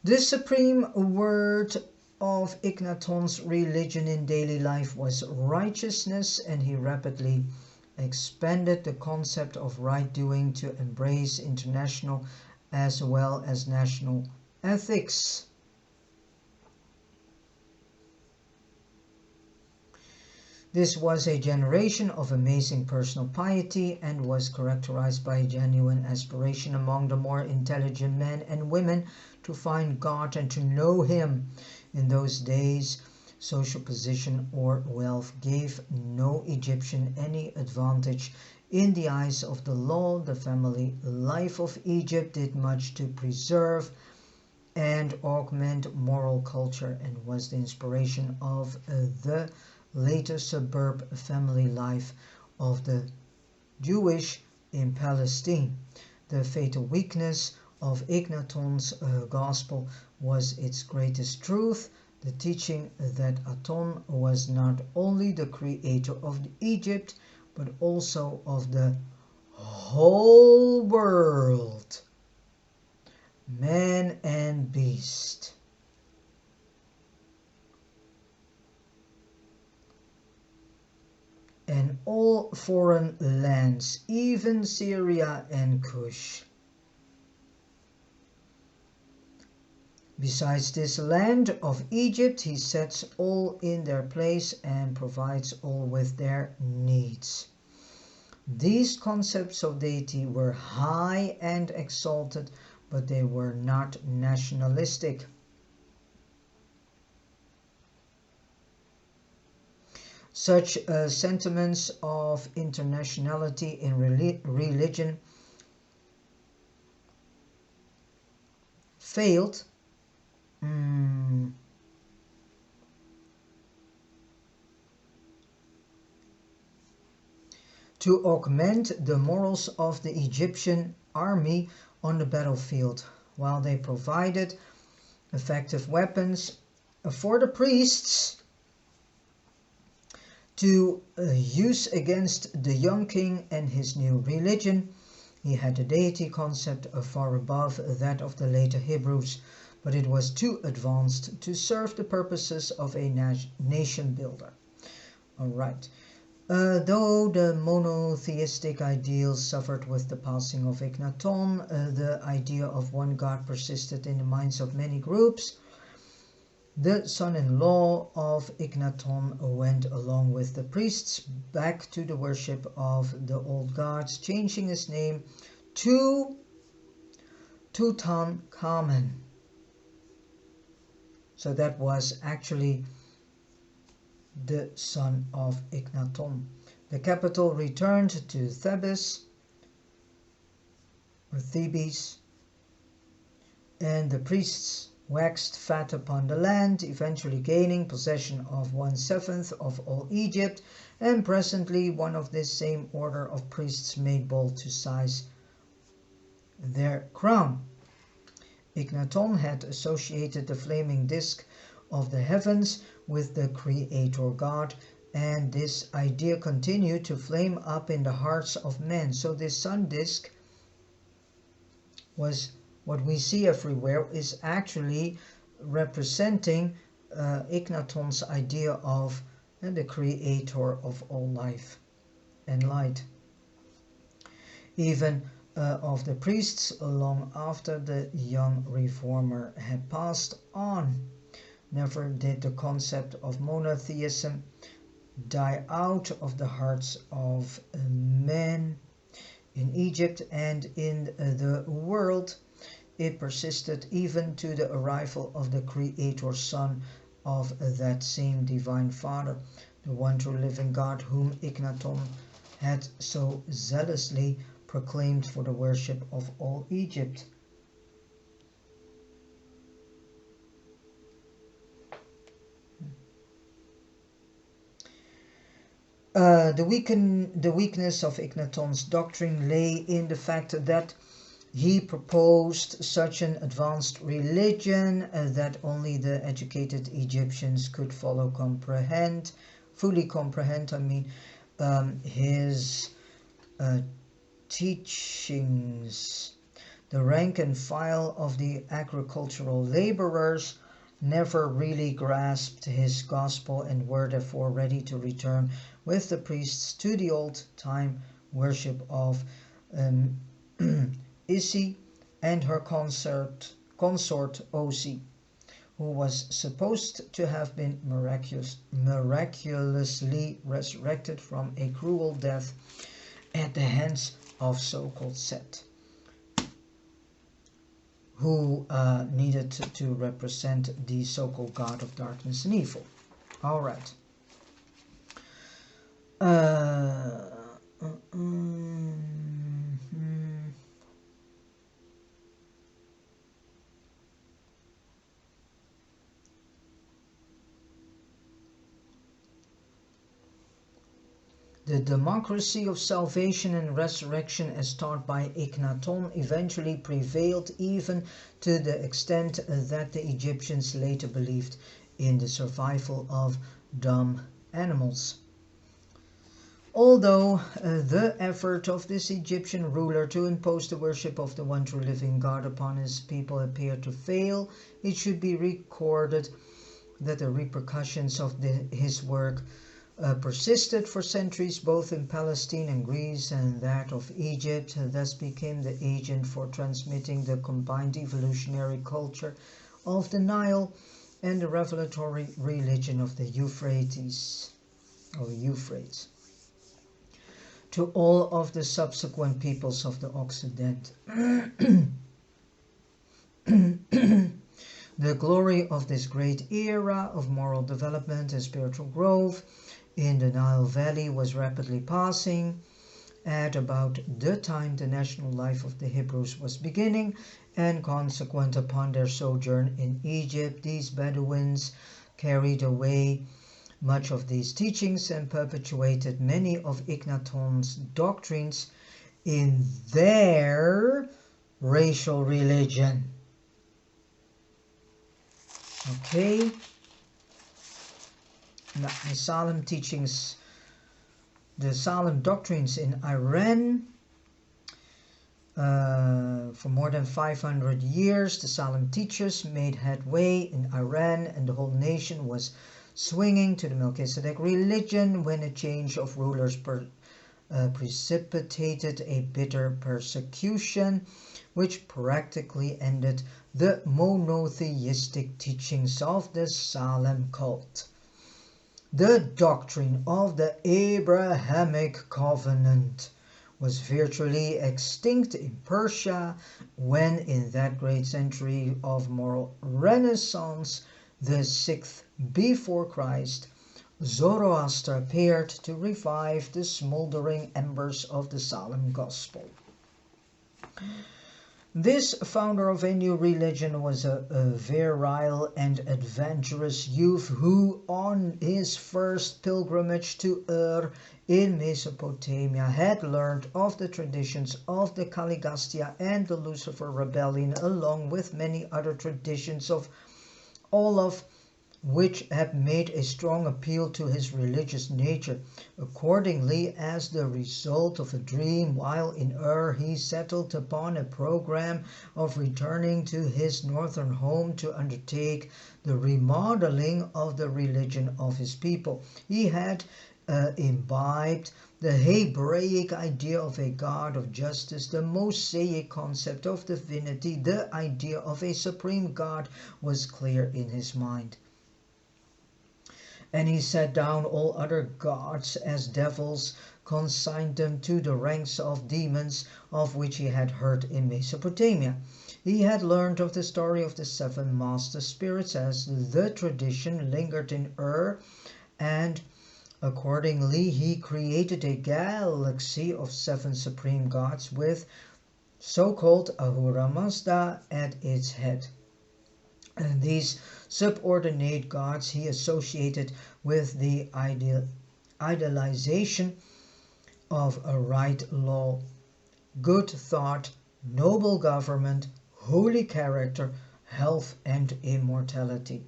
The supreme word of Ignaton's religion in daily life was righteousness, and he rapidly expanded the concept of right doing to embrace international as well as national ethics. This was a generation of amazing personal piety and was characterized by a genuine aspiration among the more intelligent men and women to find God and to know Him. In those days, social position or wealth gave no Egyptian any advantage in the eyes of the law. The family life of Egypt did much to preserve and augment moral culture and was the inspiration of the later suburb family life of the Jewish in Palestine. The fatal weakness of Ignaton's gospel was its greatest truth, the teaching that Aton was not only the creator of Egypt, but also of the whole world, man and beast. And all foreign lands, even Syria and Cush. Besides this land of Egypt, he sets all in their place and provides all with their needs. These concepts of deity were high and exalted, but they were not nationalistic. Such sentiments of internationality in religion failed to augment the morals of the Egyptian army on the battlefield, while they provided effective weapons for the priests to use against the young king and his new religion. He had a deity concept far above that of the later Hebrews, but it was too advanced to serve the purposes of a nation builder. All right. Though the monotheistic ideal suffered with the passing of Ignaton, the idea of one God persisted in the minds of many groups. The son-in-law of Ignaton went along with the priests back to the worship of the old gods, changing his name to Tutankhamen. So that was actually the son of Ignaton. The capital returned to Thebes, or Thebes, and the priests waxed fat upon the land, eventually gaining possession of 1/7 of all Egypt, and presently one of this same order of priests made bold to seize their crown. Ignaton had associated the flaming disk of the heavens with the Creator God, And this idea continued to flame up in the hearts of men. So this sun disk was what we see everywhere, is actually representing Akhenaton's idea of the creator of all life and light. Even of the priests long after the young reformer had passed on. Never did the concept of monotheism die out of the hearts of men in Egypt and in the world. It persisted even to the arrival of the Creator Son of that same Divine Father, the one true living God whom Akhenaton had so zealously proclaimed for the worship of all Egypt. The weakness of Akhenaton's doctrine lay in the fact that he proposed such an advanced religion that only the educated Egyptians could fully comprehend, his teachings. The rank and file of the agricultural laborers never really grasped his gospel and were therefore ready to return with the priests to the old-time worship of Isi and her consort Osi, who was supposed to have been miraculously resurrected from a cruel death at the hands of so-called Set, who needed to represent the so-called god of darkness and evil. All right. The democracy of salvation and resurrection as taught by Akhenaton eventually prevailed, even to the extent that the Egyptians later believed in the survival of dumb animals. Although the effort of this Egyptian ruler to impose the worship of the one true living God upon his people appeared to fail, it should be recorded that the repercussions of his work persisted for centuries both in Palestine and Greece, and that of Egypt thus became the agent for transmitting the combined evolutionary culture of the Nile and the revelatory religion of the Euphrates to all of the subsequent peoples of the Occident. The glory of this great era of moral development and spiritual growth in the Nile Valley was rapidly passing. At about the time the national life of the Hebrews was beginning, and consequent upon their sojourn in Egypt, these Bedouins carried away much of these teachings and perpetuated many of Akhenaton's doctrines in their racial religion. Okay. Now, the Salem teachings, the Salem doctrines in Iran. For more than 500 years, the Salem teachers made headway in Iran, and the whole nation was swinging to the Melchizedek religion when a change of rulers precipitated a bitter persecution, which practically ended the monotheistic teachings of the Salem cult. The doctrine of the Abrahamic covenant was virtually extinct in Persia when, in that great century of moral renaissance, the 6th before Christ, Zoroaster appeared to revive the smoldering embers of the Salem gospel. This founder of a new religion was a virile and adventurous youth who, on his first pilgrimage to Ur in Mesopotamia, had learned of the traditions of the Caligastia and the Lucifer rebellion, along with many other traditions of all of which had made a strong appeal to his religious nature. Accordingly, as the result of a dream while in Ur, he settled upon a program of returning to his northern home to undertake the remodeling of the religion of his people. He had imbibed the Hebraic idea of a God of justice, the Mosaic concept of divinity, the idea of a supreme God was clear in his mind. And he set down all other gods as devils, consigned them to the ranks of demons of which he had heard in Mesopotamia. He had learned of the story of the seven master spirits as the tradition lingered in Ur, and accordingly he created a galaxy of seven supreme gods with so-called Ahura Mazda at its head. And these subordinate gods he associated with the idealization of a right law, good thought, noble government, holy character, health, and immortality.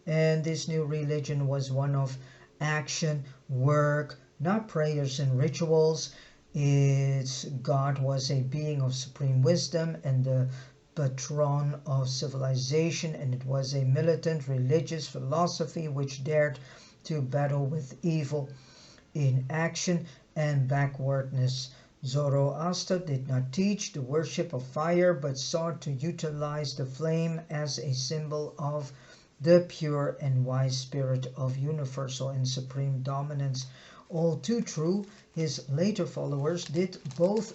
And this new religion was one of action, work, not prayers and rituals. Its God was a being of supreme wisdom and the patron of civilization, and it was a militant religious philosophy which dared to battle with evil in action and backwardness. Zoroaster did not teach the worship of fire, but sought to utilize the flame as a symbol of the pure and wise spirit of universal and supreme dominance. All too true, his later followers did both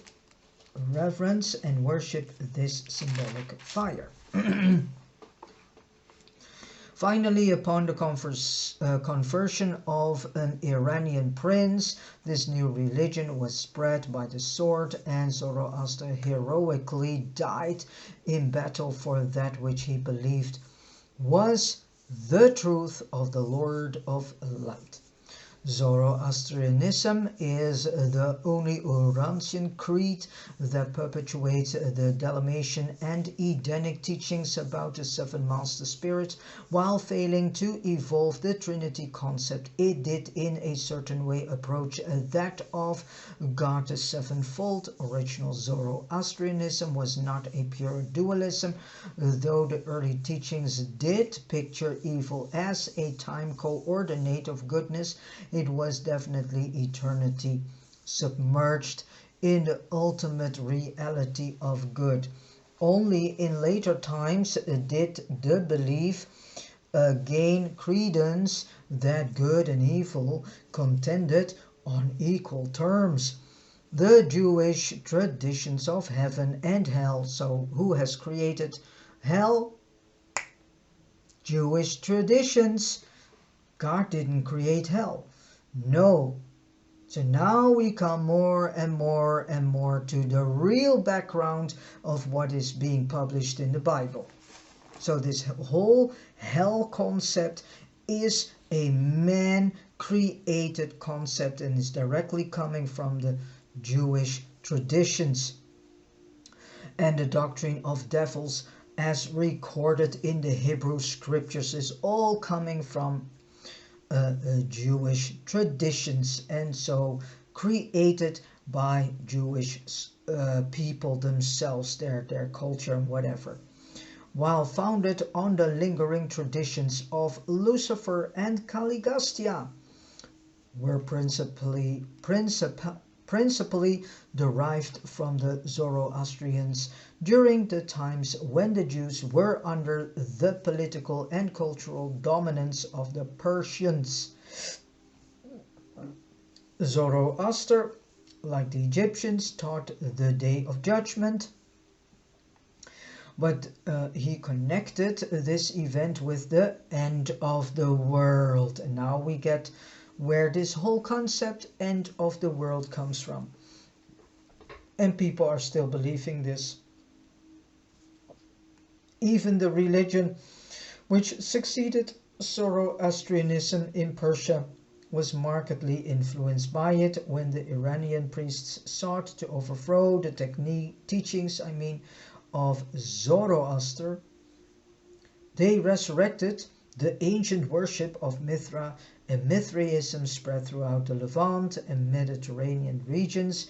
reverence and worship this symbolic fire. Finally, upon the conversion of an Iranian prince, this new religion was spread by the sword, and Zoroaster heroically died in battle for that which he believed was the truth of the Lord of Light. Zoroastrianism is the only Urantian creed that perpetuates the Dalmatian and Edenic teachings about the seven master spirits while failing to evolve the Trinity concept. It did in a certain way approach that of God the sevenfold. Original Zoroastrianism was not a pure dualism, though the early teachings did picture evil as a time coordinate of goodness. It was definitely eternity submerged in the ultimate reality of good. Only in later times did the belief gain credence that good and evil contended on equal terms. The Jewish traditions of heaven and hell. So who has created hell? Jewish traditions. God didn't create hell. No. So now we come more and more and more to the real background of what is being published in the Bible. So this whole hell concept is a man-created concept and is directly coming from the Jewish traditions. And the doctrine of devils as recorded in the Hebrew scriptures is all coming from Jewish traditions, and so created by Jewish people themselves, their culture and whatever, while founded on the lingering traditions of Lucifer and Caligustia, were principally derived from the Zoroastrians during the times when the Jews were under the political and cultural dominance of the Persians. Zoroaster, like the Egyptians, taught the Day of Judgment, but he connected this event with the end of the world. And now we get where this whole concept end of the world comes from. And people are still believing this. Even the religion which succeeded Zoroastrianism in Persia was markedly influenced by it. When the Iranian priests sought to overthrow the teachings of Zoroaster, they resurrected The ancient worship of Mithra and Mithraism spread throughout the Levant and Mediterranean regions,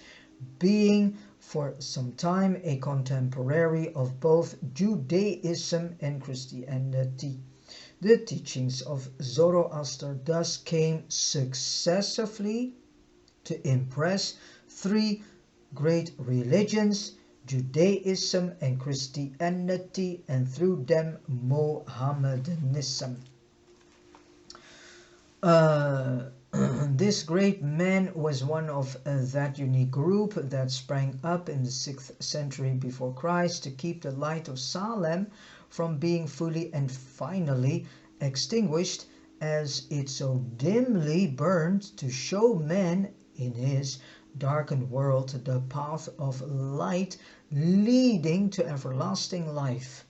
being for some time a contemporary of both Judaism and Christianity. The teachings of Zoroaster thus came successively to impress three great religions, Judaism and Christianity, and through them Mohammedanism. This great man was one of that unique group that sprang up in the 6th century before Christ to keep the light of Salem from being fully and finally extinguished, as it so dimly burned, to show men in his darkened world the path of light leading to everlasting life.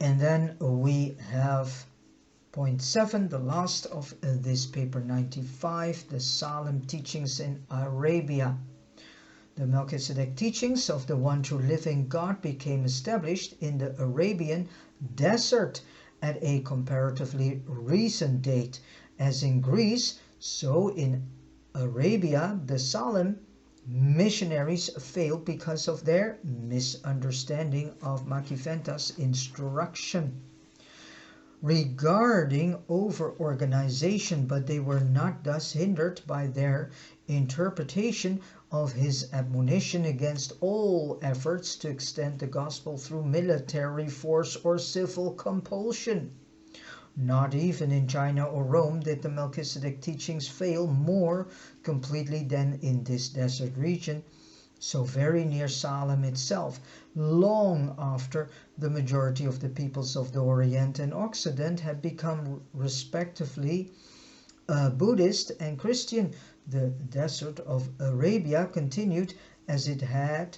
And then we have point 7, the last of this paper 95, the Salem teachings in Arabia. The Melchizedek teachings of the one true living God became established in the Arabian desert at a comparatively recent date. As in Greece, so in Arabia, the Salem missionaries failed because of their misunderstanding of Machiventa's instruction regarding over-organization, but they were not thus hindered by their interpretation of his admonition against all efforts to extend the gospel through military force or civil compulsion. Not even in China or Rome did the Melchizedek teachings fail more completely than in this desert region, so very near Salem itself, long after the majority of the peoples of the Orient and Occident had become respectively Buddhist and Christian. The desert of Arabia continued as it had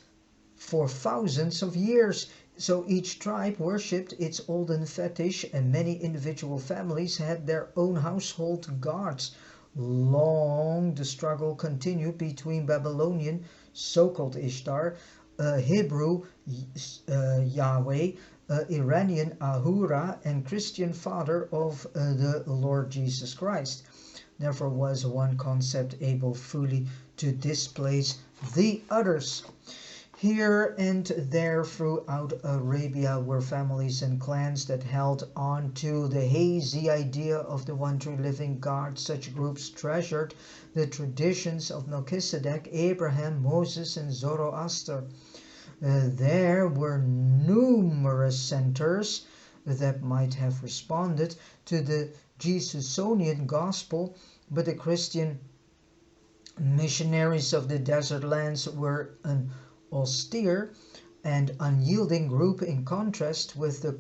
for thousands of years. So each tribe worshipped its olden fetish, and many individual families had their own household gods. Long the struggle continued between Babylonian, so-called Ishtar, Hebrew Yahweh, Iranian Ahura, and Christian Father of the Lord Jesus Christ. Never was one concept able fully to displace the others. Here and there throughout Arabia were families and clans that held on to the hazy idea of the one true living God. Such groups treasured the traditions of Melchizedek, Abraham, Moses, and Zoroaster. There were numerous centers that might have responded to the Jesusonian gospel, but the Christian missionaries of the desert lands were an austere and unyielding group in contrast with the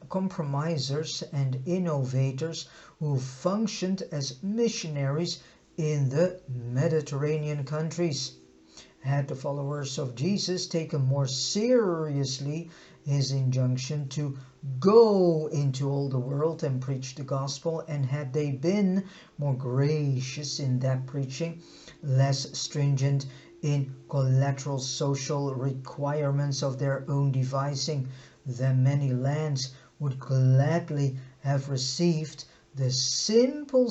compromisers and innovators who functioned as missionaries in the Mediterranean countries. Had the followers of Jesus taken more seriously his injunction to go into all the world and preach the gospel, and had they been more gracious in that preaching, less stringent in collateral social requirements of their own devising, then many lands would gladly have received the simple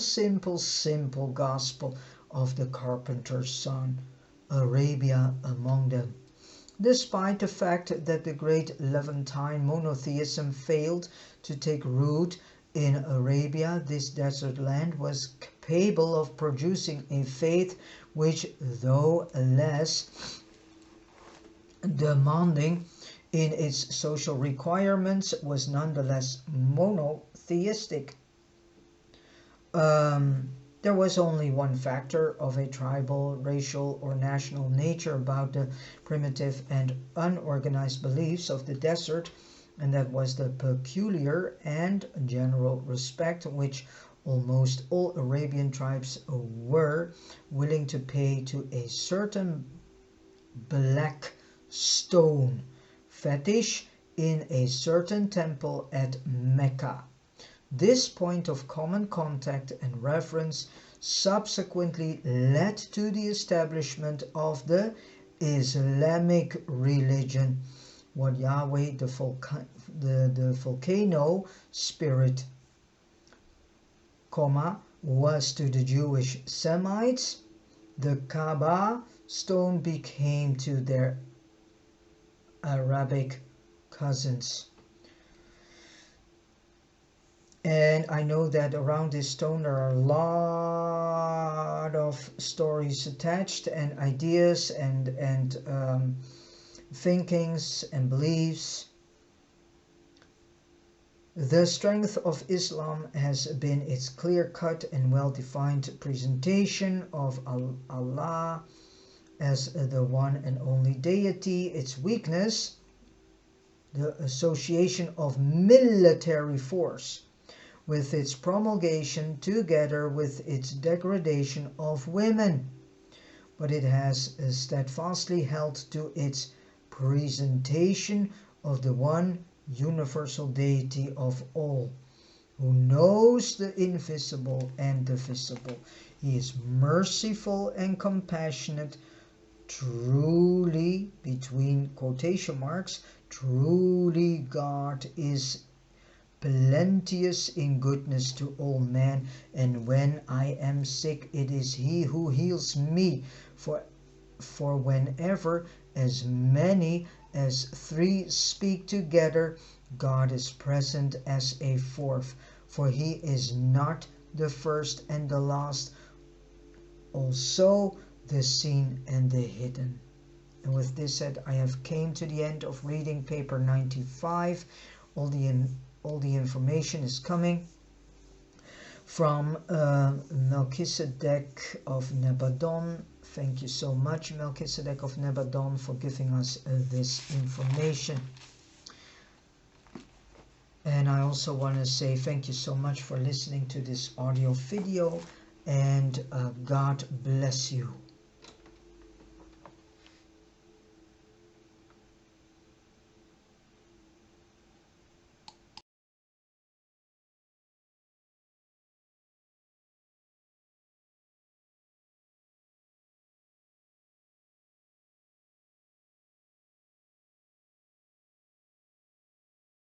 gospel of the carpenter's son, Arabia among them. Despite the fact that the great Levantine monotheism failed to take root in Arabia, this desert land was capable of producing a faith which, though less demanding in its social requirements, was nonetheless monotheistic. There was only one factor of a tribal, racial, or national nature about the primitive and unorganized beliefs of the desert, and that was the peculiar and general respect which almost all Arabian tribes were willing to pay to a certain black stone fetish in a certain temple at Mecca. This point of common contact and reference subsequently led to the establishment of the Islamic religion, what Yahweh, the volcano spirit, was to the Jewish Semites, the Kaaba stone became to their Arabic cousins. And I know that around this stone there are a lot of stories attached, and ideas and thinkings and beliefs. The strength of Islam has been its clear-cut and well-defined presentation of Allah as the one and only deity. Its weakness, the association of military force with its promulgation together with its degradation of women. But it has steadfastly held to its presentation of the one universal deity of all, who knows the invisible and the visible. He is merciful and compassionate, truly, between quotation marks, truly God is plenteous in goodness to all men, and when I am sick it is he who heals me, for whenever as many as three speak together, God is present as a fourth, for he is not the first and the last, also the seen and the hidden. And with this said, I have came to the end of reading paper 95. All the information is coming from Melchizedek of Nebadon. Thank you so much, Melchizedek of Nebadon, for giving us this information. And I also want to say thank you so much for listening to this audio video, and God bless you.